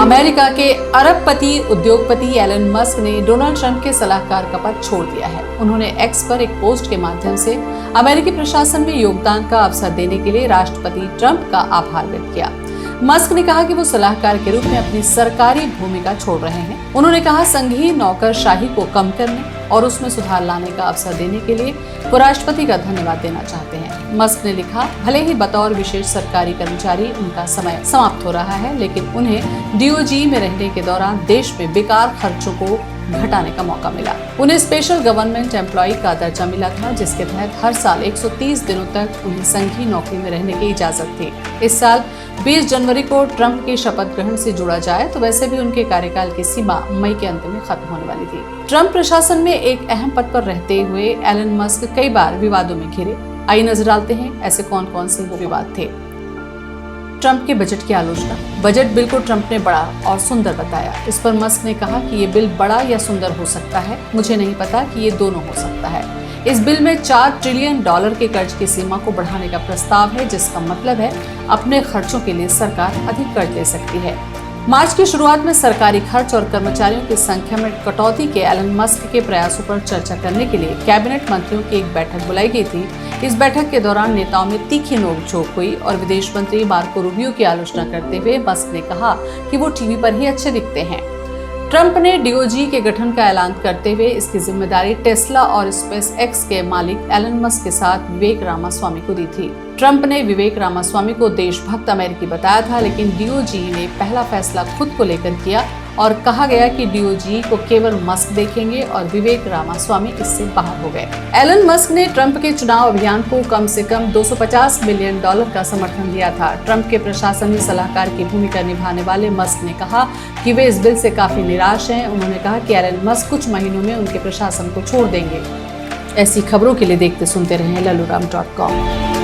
America के अरबपति उद्योगपति एलन मस्क ने डोनाल्ड ट्रंप के सलाहकार का पद छोड़ दिया है। उन्होंने एक्स पर एक पोस्ट के माध्यम से अमेरिकी प्रशासन में योगदान का अवसर देने के लिए राष्ट्रपति ट्रंप का आभार व्यक्त किया। मस्क ने कहा कि वो सलाहकार के रूप में अपनी सरकारी भूमिका छोड़ रहे हैं। उन्होंने कहा, संघीय नौकरशाही को कम करने और उसमें सुधार लाने का अवसर देने के लिए वो राष्ट्रपति का धन्यवाद देना चाहते हैं। मस्क ने लिखा, भले ही बतौर विशेष सरकारी कर्मचारी उनका समय समाप्त हो रहा है, लेकिन उन्हें डीओजी में रहने के दौरान देश में बेकार खर्चों को घटाने का मौका मिला। उन्हें स्पेशल गवर्नमेंट एम्प्लॉय का दर्जा मिला था, जिसके तहत हर साल 130 दिनों तक उन्हें संघीय नौकरी में रहने की इजाजत थी। इस साल 20 जनवरी को ट्रंप के शपथ ग्रहण से जोड़ा जाए तो वैसे भी उनके कार्यकाल की सीमा मई के अंत में खत्म होने वाली थी। ट्रंप प्रशासन में एक अहम पद पर रहते हुए एलन मस्क कई बार विवादों में घिरे। आइए नजर डालते हैं ऐसे कौन कौन से वो विवाद थे। ट्रंप के बजट की आलोचना। बजट बिल को ट्रंप ने बड़ा और सुंदर बताया। इस पर मस्क ने कहा कि ये बिल बड़ा या सुंदर हो सकता है, मुझे नहीं पता कि ये दोनों हो सकता है। इस बिल में $4 ट्रिलियन के कर्ज की सीमा को बढ़ाने का प्रस्ताव है, जिसका मतलब है अपने खर्चों के लिए सरकार अधिक कर्ज ले सकती है। मार्च की शुरुआत में सरकारी खर्च और कर्मचारियों की संख्या में कटौती के एलन मस्क के प्रयासों पर चर्चा करने के लिए कैबिनेट मंत्रियों की एक बैठक बुलाई गई थी। इस बैठक के दौरान नेताओं में तीखी नोकझोंक हुई और विदेश मंत्री मार्को रूबियो की आलोचना करते हुए मस्क ने कहा कि वो टीवी पर ही अच्छे दिखते हैं। ट्रंप ने डीओजी के गठन का ऐलान करते हुए इसकी जिम्मेदारी टेस्ला और स्पेस एक्स के मालिक एलन मस्क के साथ विवेक रामास्वामी को दी थी। ट्रंप ने विवेक रामास्वामी को देशभक्त अमेरिकी बताया था, लेकिन डीओजी ने पहला फैसला खुद को लेकर किया और कहा गया कि डीओजी को केवल मस्क देखेंगे और विवेक रामास्वामी इससे बाहर हो गए। एलन मस्क ने ट्रंप के चुनाव अभियान को कम से कम $250 मिलियन का समर्थन दिया था। ट्रंप के प्रशासन में सलाहकार की भूमिका निभाने वाले मस्क ने कहा कि वे इस बिल से काफी निराश हैं। उन्होंने कहा कि एलन मस्क कुछ महीनों में उनके प्रशासन को छोड़ देंगे। ऐसी खबरों के लिए देखते सुनते रहें लल्लूराम.com।